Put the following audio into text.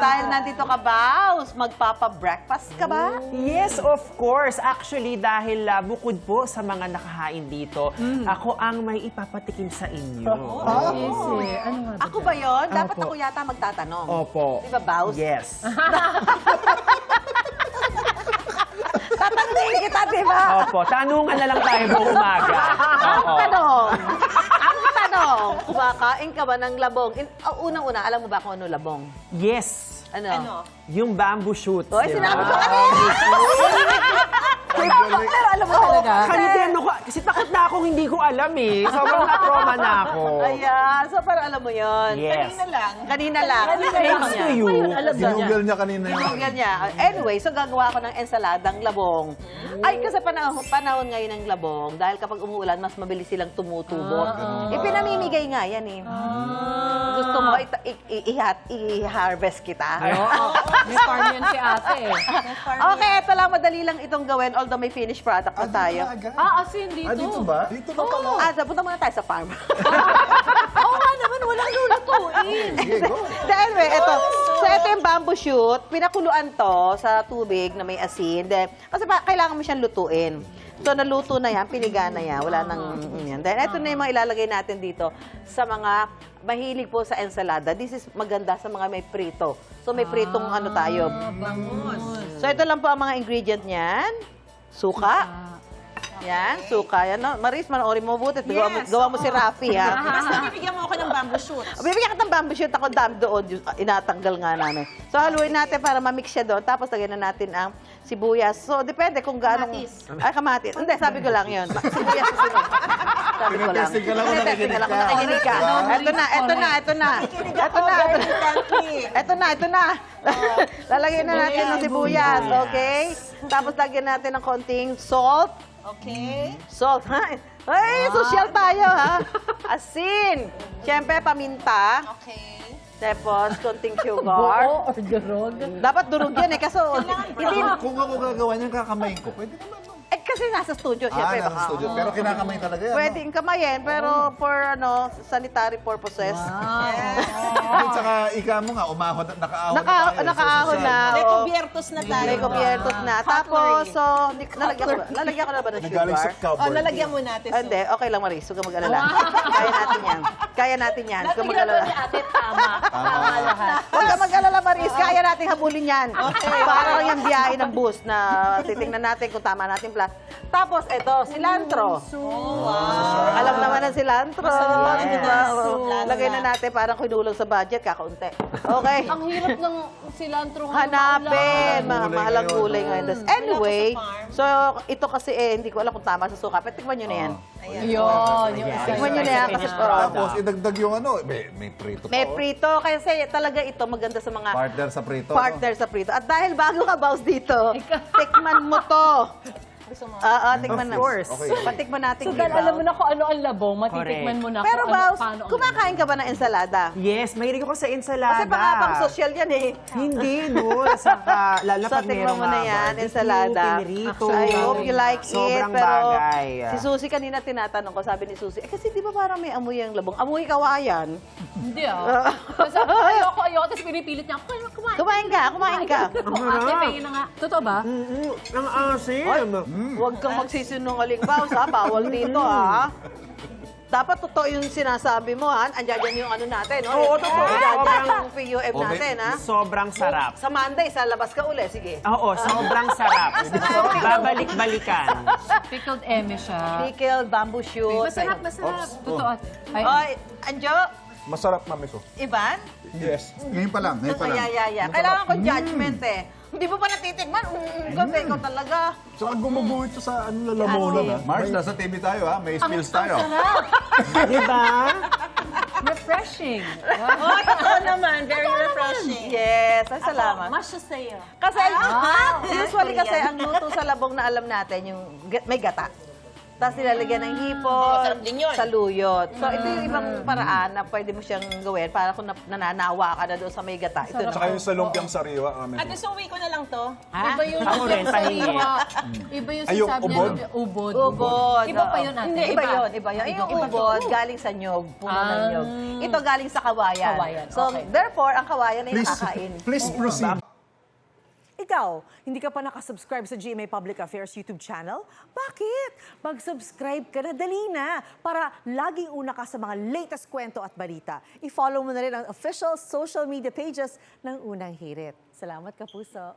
dahil nandito ka, Baus, magpapa-breakfast ka ba? Yes, of course. Actually, dahil bukod po sa mga nakahain dito, ako ang may ipapatikim sa inyo. Ako ba yun? Dapat Opo. ako yata magtatanong. Opo. Di ba, Baus? Yes. Tatanungin kita, di ba? Opo. Tanungan na lang tayo buong umaga. Oo. Ang tanong, kumakain ka ba ng labong? Unang-una, alam mo ba kung ano labong? Yes. Ano? Yung bamboo shoots. Hoy, di ba? sinabi ko kanina! Pero alam mo talaga? Kanina, kasi takot na akong hindi ko alam eh. Sobrang na-trauma na ako. Ayan, so pero alam mo yun. Yes. Kanina lang. Thanks to you. Ginugel niya kanina yun. Ginugel niya. Anyway, so gagawa ko ng ensaladang labong. Ay, kasi panahon ngayon ng labong, dahil kapag umuulan, mas mabilis silang tumutubo. Ipinamimigay nga yan eh. Gusto mo i-harvest kita? Oo, may farm yan si ate. Okay, ito lang, madali lang itong gawin, although may finished product na tayo. Asin dito. Dito ba? Dito ba pala? Punta muna tayo sa farm. Oo nga naman, walang lulutuin. Sige, go. Anyway, ito yung bamboo shoot. Pinakuluan to sa tubig na may asin. Then, kasi kailangan mo siyang lutuin. So, naluto na yan, piniga na yan. Wala nang yan. Then, ito na yung mga ilalagay natin dito sa mga mahilig po sa ensalada. This is maganda sa mga may prito. So, may pritong ano tayo. So, ito lang po ang mga ingredient niyan. Suka. Yan, suka. Yan, no? Maris, manoorin mo mabuti. Gawa mo si Rafi, ha? Basta bibigyan mo ako ng bamboo shoot. Bibigyan kita ng bamboo shoot. Ako dami doon. Inatanggal nga namin. So, haluin natin para mamix siya doon. Tapos, lagyan na natin ang sibuyas. So, depende kung gaano... Kamatis. Ay, kamatis. Hindi, sabi ko lang yun. Sibuyas sa sunod. Sabi ko lang. Tinetesting ka lang kung Tinetesting nakikinig lang kung ka. nakikinig ka. Ito na. Lalagyan na natin ng sibuyas. Okay? Tapos, lagyan natin ng konting salt. Okay. Salt, ha? Ay, social tayo, ha? Asin. Siyempre, paminta. Okay. Tapos, konting sugar. Buo or durog. Dapat durog yan eh, kaso hindi. Kung ako gagawa niyan, kakamayin ko. Pwede naman. No? Eh, kasi nasa studio, siyempre. Nasa baka, studio. Pero kinakamay talaga yan. pwede yung kamayin, pero for sanitary purposes. At saka ika mo nga, umahon at nakaahon tayo. Nakaahon na. May oo. kubiertos na tayo. May kubiertos na. Tapos, so, lalagyan ko na ba ng Nagaling sa sugar? cowboy. Lalagyan mo natin. Ah, hindi, okay lang, Maris. Huwag ka mag-alala. Kaya natin yan. Kaya natin yan. Huwag ka mag-alala. ate, tama. Tama lahat. Huwag ka mag-alala, Maris. Kaya natin habulin yan. Para lang yung biyahe ng bus na titingnan natin kung tama natin plan. Tapos, ito, cilantro. Alam naman ng cilantro. Diba? Lagay na natin parang kinulong sa budget, kakaunti. Okay. Ang hirap ng cilantro. Hanapin. Mga Gulay mahalang ngayon. gulay ngayon. Anyway, so ito kasi hindi ko alam kung tama sa suka. Pero tikman nyo na yan. Yun, yung isa. Tikman nyo na yan kasi Tapos, idagdag yung ano, may prito pa. may oh. prito. Kasi talaga ito maganda sa mga Partner sa prito. partner sa prito. At dahil bago ka, Baus, dito, tikman mo to. Oo, tikman na. Of course. Okay. Patikman natin. So, dahil Baus. alam mo na kung ano ang labong, matitikman mo na Pero kung Baus, paano ang kumakain ka ba ng ensalada? Yes, mahilig ako sa ensalada. Kasi baka pang social yan eh. Hindi, no. Saka, lalo So, pag tingnan merong mo na yan, barbecue, ensalada. pinirito. I hope you like it. Sobrang Pero bagay. si Susie kanina tinatanong ko, sabi ni Susie, kasi di ba parang may amoy ang labong? Amoy kawayan. Hindi Kasi ayoko. Tapos pinipilit niya, kumain. Kumain ka. Ate, pahingin na nga. Totoo ba? Ang asim. Huwag kang magsisinungaling, Baus, ha? Bawal dito, ha? Dapat totoo yung sinasabi mo, ha? Andiyan dyan yung ano natin, no? Oo, totoo. Andiyan dyan Sobrang- yung PUF natin, ha? Sobrang sarap. Sa Monday, sa labas ka uli, sige. Oo, sobrang sarap. Babalik-balikan. Pickled eme siya. Pickled bamboo shoot. Masarap. Totoo. Ay, Oy, Anjo, Masarap, mamiso. Ivan? Yes. Ngayon pa lang. Ngayon pa lang. Yeah. Kailangan ko judgment eh. Hindi mo pa natitikman. Gabi, ikaw talaga. So, ang gumubuo ito sa lalamunan, ha? Mars, nasa TV tayo, ha? May spills tayo. Diba? refreshing. Oh, ito naman. Very refreshing. Yes, ay salamat. Masya sa'yo. Kasi, usually kasi ang luto sa labong na alam natin, yung may gata. tapos nilalagyan ng hipon, Masarap din yun. saluyot. So, ito yung ibang paraan na pwede mo siyang gawin para kung nananawa ka na doon sa may gata. Ito Tsaka yung sa lumpiang sariwa. Ate, suwi ko na lang to. Ha? Iba yun Ako rin, pahingi. Iba yung Ay, yung sinasabi ubod? natin, ubod. Ubod. Iba pa oo. yun, ate. Hindi, iba yun. Iba yun. Yung ubod, galing sa nyog. Puno ng nyog. Ito galing sa kawayan. Kawayan, So, okay. therefore, ang kawayan ay Please, nakakain. please proceed. Ikaw, hindi ka pa nakasubscribe sa GMA Public Affairs YouTube channel? Bakit? Mag-subscribe ka na, dali na, para laging una ka sa mga latest kwento at balita. I-follow mo na rin ang official social media pages ng Unang Hirit. Salamat, Kapuso.